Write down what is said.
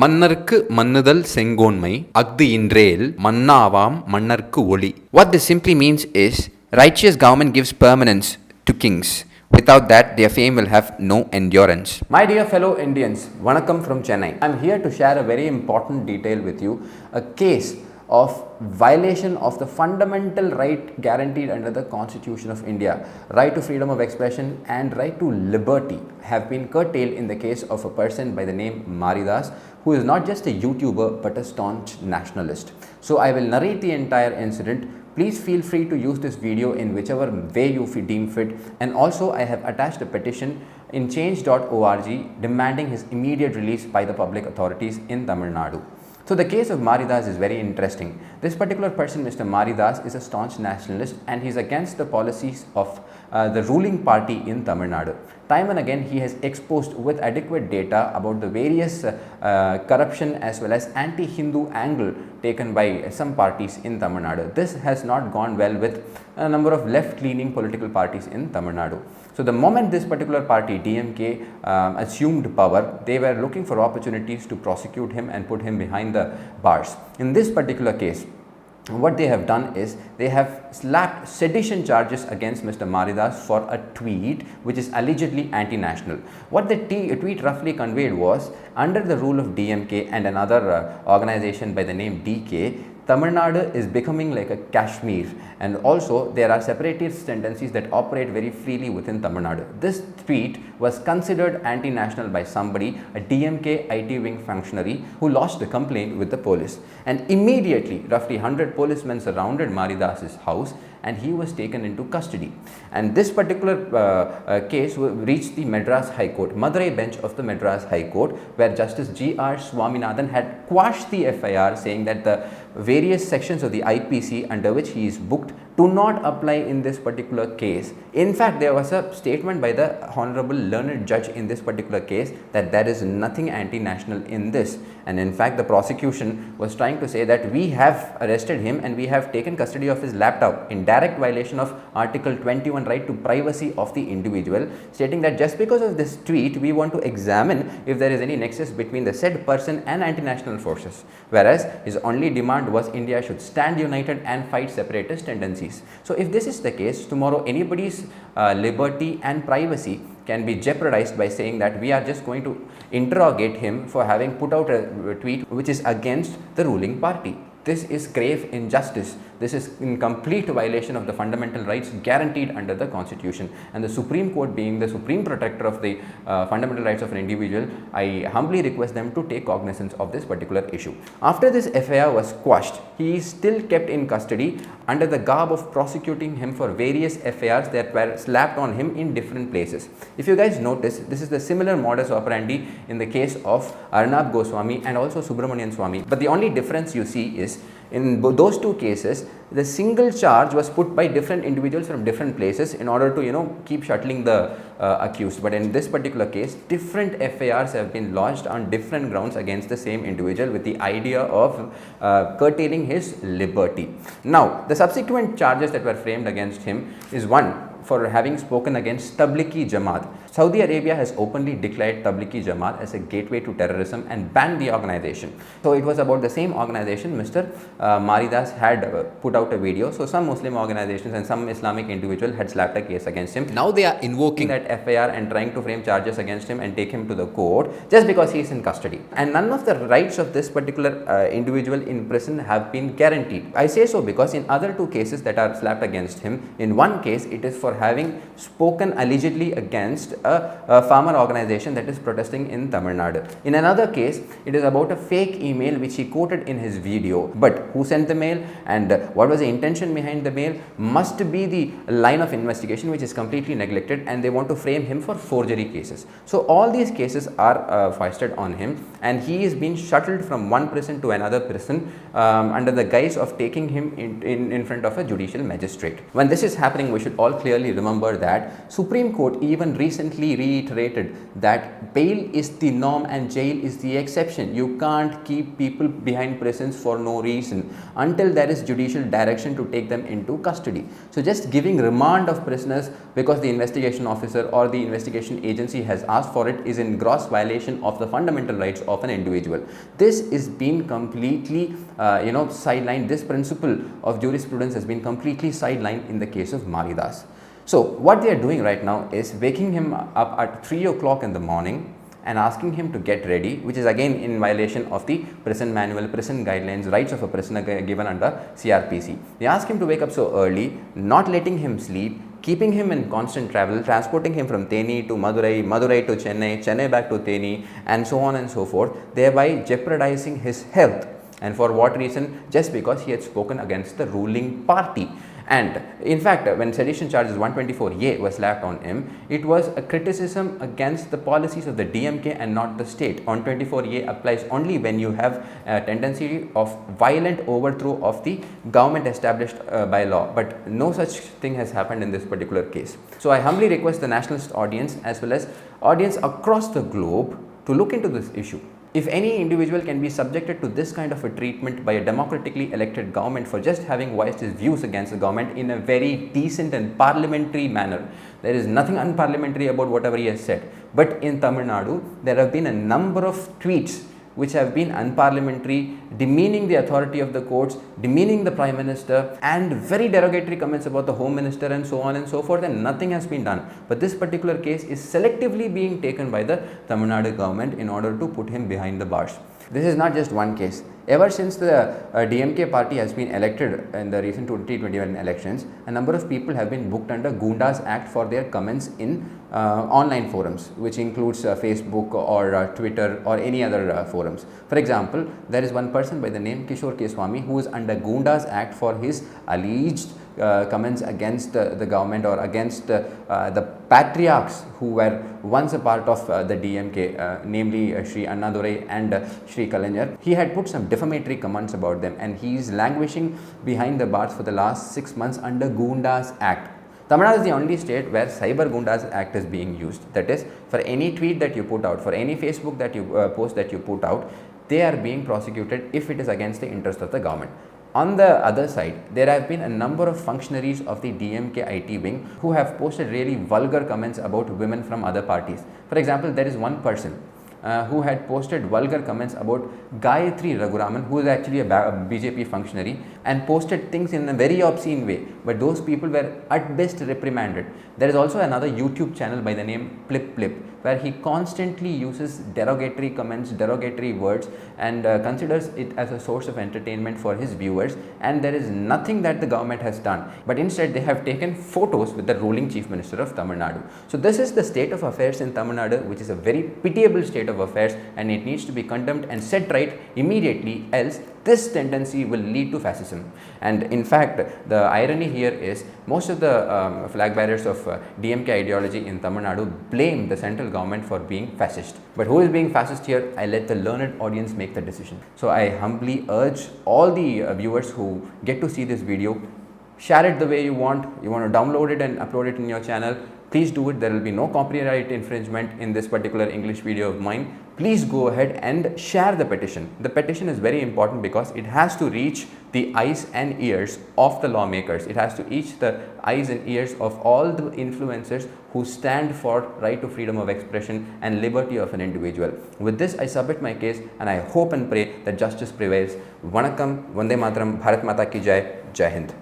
மன்னருக்கு மன்னுதல் செங்கோன்மை அஃது இன்றேல் மன்னாவாம் மன்னர்க்கு ஒளி. What this simply means is righteous government gives permanence to kings. Without that, their fame will have no endurance. My dear fellow Indians, Vanakkam from Chennai. I'm here to share a very important detail with you. A case of violation of the fundamental right guaranteed under the Constitution of India. Right to freedom of expression and right to liberty have been curtailed in the case of a person by the name Maridhas, who is not just a YouTuber but a staunch nationalist. So I will narrate the entire incident. Please feel free to use this video in whichever way you deem fit, and also I have attached a petition in change.org demanding his immediate release by the public authorities in Tamil Nadu. So the case of Maridhas is very interesting. This particular person, Mr. Maridhas, is a staunch nationalist and he is against the policies of the ruling party in Tamil Nadu. Time and again he has exposed with adequate data about the various corruption as well as anti-Hindu angle taken by some parties in Tamil Nadu. This has not gone well with a number of left-leaning political parties in Tamil Nadu. So the moment this particular party, DMK, assumed power, they were looking for opportunities to prosecute him and put him behind the bars. In this particular case, what they have done is they have slapped sedition charges against Mr. Maridhas for a tweet which is allegedly anti-national. What the tweet roughly conveyed was, under the rule of DMK and another organization by the name DK, Tamil Nadu is becoming like a Kashmir, and also there are separatist tendencies that operate very freely within Tamil Nadu. This tweet was considered anti-national by somebody, a DMK IT wing functionary, who lodged a complaint with the police, and immediately roughly 100 policemen surrounded Maridhas's house and he was taken into custody. And this particular case reached the Madras High Court, Madurai bench of the Madras High Court, where Justice G.R. Swaminathan had quashed the FIR, saying that the various sections of the IPC under which he is booked do not apply in this particular case. In fact, there was a statement by the Honorable Learned Judge in this particular case that there is nothing anti-national in this. And in fact, the prosecution was trying to say that we have arrested him and we have taken custody of his laptop in direct violation of Article 21, right to privacy of the individual, stating that just because of this tweet, we want to examine if there is any nexus between the said person and anti-national forces. Whereas his only demand was India should stand united and fight separatist tendencies. So if this is the case, tomorrow anybody's liberty and privacy can be jeopardized by saying that we are just going to interrogate him for having put out a tweet which is against the ruling party. This is grave injustice. This is in complete violation of the fundamental rights guaranteed under the Constitution. And the Supreme Court, being the supreme protector of the fundamental rights of an individual, I humbly request them to take cognizance of this particular issue. After this FIR was quashed, he is still kept in custody under the garb of prosecuting him for various FIRs that were slapped on him in different places. If you guys notice, this is the similar modus operandi in the case of Arnab Goswami and also Subramanian Swamy. But the only difference you see is, in those two cases, the single charge was put by different individuals from different places in order to keep shuttling the accused. But in this particular case, different FIRs have been lodged on different grounds against the same individual with the idea of curtailing his liberty. Now, the subsequent charges that were framed against him is, one, for having spoken against Tablighi Jamaat. Saudi Arabia has openly declared Tablighi Jamaat as a gateway to terrorism and banned the organization. So it was about the same organization Mr. Maridhas had put out a video. So some Muslim organizations and some Islamic individual had slapped a case against him. Now they are invoking that FIR and trying to frame charges against him and take him to the court just because he is in custody. And none of the rights of this particular individual in prison have been guaranteed. I say so because in other two cases that are slapped against him, in one case it is for having spoken allegedly against a farmer organization that is protesting in Tamil Nadu. In another case, it is about a fake email which he quoted in his video. But who sent the mail and what was the intention behind the mail must be the line of investigation, which is completely neglected, and they want to frame him for forgery cases. So all these cases are foisted on him, and he is being shuttled from one prison to another prison under the guise of taking him in front of a judicial magistrate. When this is happening, we should all clearly clearly remember that Supreme Court even recently reiterated that bail is the norm and jail is the exception. You can't keep people behind prisons for no reason until there is judicial direction to take them into custody. So just giving remand of prisoners because the investigation officer or the investigation agency has asked for it is in gross violation of the fundamental rights of an individual. This is being completely sidelined. This principle of jurisprudence has been completely sidelined in the case of Maridhas. So what they are doing right now is waking him up at 3 o'clock in the morning and asking him to get ready, which is again in violation of the prison manual, prison guidelines, rights of a prisoner given under CRPC. They ask him to wake up so early, not letting him sleep, keeping him in constant travel, transporting him from Theni to Madurai, Madurai to Chennai, Chennai back to Theni, and so on and so forth, thereby jeopardizing his health. And for what reason? Just because he had spoken against the ruling party. And in fact, when sedition charges 124A was slapped on him, it was a criticism against the policies of the DMK and not the state. 124A applies only when you have a tendency of violent overthrow of the government established by law, but no such thing has happened in this particular case. So I humbly request the nationalist audience as well as audience across the globe to look into this issue. If any individual can be subjected to this kind of a treatment by a democratically elected government for just having voiced his views against the government in a very decent and parliamentary manner, there is nothing unparliamentary about whatever he has said. But in Tamil Nadu, there have been a number of tweets which have been unparliamentary, demeaning the authority of the courts, demeaning the Prime Minister, and very derogatory comments about the Home Minister and so on and so forth, and nothing has been done. But this particular case is selectively being taken by the Tamil Nadu government in order to put him behind the bars. This is not just one case. Ever since the DMK party has been elected in the recent 2021 elections, a number of people have been booked under Gundas Act for their comments in online forums, which includes Facebook or Twitter or any other forums. For example, there is one person by the name Kishore Keswami who is under Gundas Act for his alleged comments against the government or against the patriarchs who were once a part of the DMK, namely Shri Annadurai and Shri Kalaignar. He had put some defamatory comments about them, and he is languishing behind the bars for the last 6 months under Gundas Act. Tamil Nadu is the only state where Cyber Gundas Act is being used. That is, for any tweet that you put out, for any Facebook that you post that you put out, they are being prosecuted if it is against the interest of the government. On the other side, there have been a number of functionaries of the DMK IT wing who have posted really vulgar comments about women from other parties. For example, there is one person who had posted vulgar comments about Gayatri Raghuraman, who is actually a BJP functionary, and posted things in a very obscene way, but those people were at best reprimanded. There is also another YouTube channel by the name Plip Plip, where he constantly uses derogatory comments, derogatory words, and considers it as a source of entertainment for his viewers, and there is nothing that the government has done, but instead they have taken photos with the ruling Chief Minister of Tamil Nadu. So this is the state of affairs in Tamil Nadu, which is a very pitiable state of affairs, and it needs to be condemned and set right immediately, else this tendency will lead to fascism. And in fact, the irony here is most of the flag bearers of DMK ideology in Tamil Nadu blame the central government for being fascist. But who is being fascist here? I let the learned audience make the decision. So I humbly urge all the viewers who get to see this video, share it the way you want. You want to download it and upload it in your channel, please do it. There will be no copyright infringement in this particular English video of mine. Please go ahead and share the petition. The petition is very important because it has to reach the eyes and ears of the lawmakers. It has to reach the eyes and ears of all the influencers who stand for right to freedom of expression and liberty of an individual. With this, I submit my case and I hope and pray that justice prevails. Vanakkam, Vande Mataram, Bharat Mata Ki Jai, Jai Hind.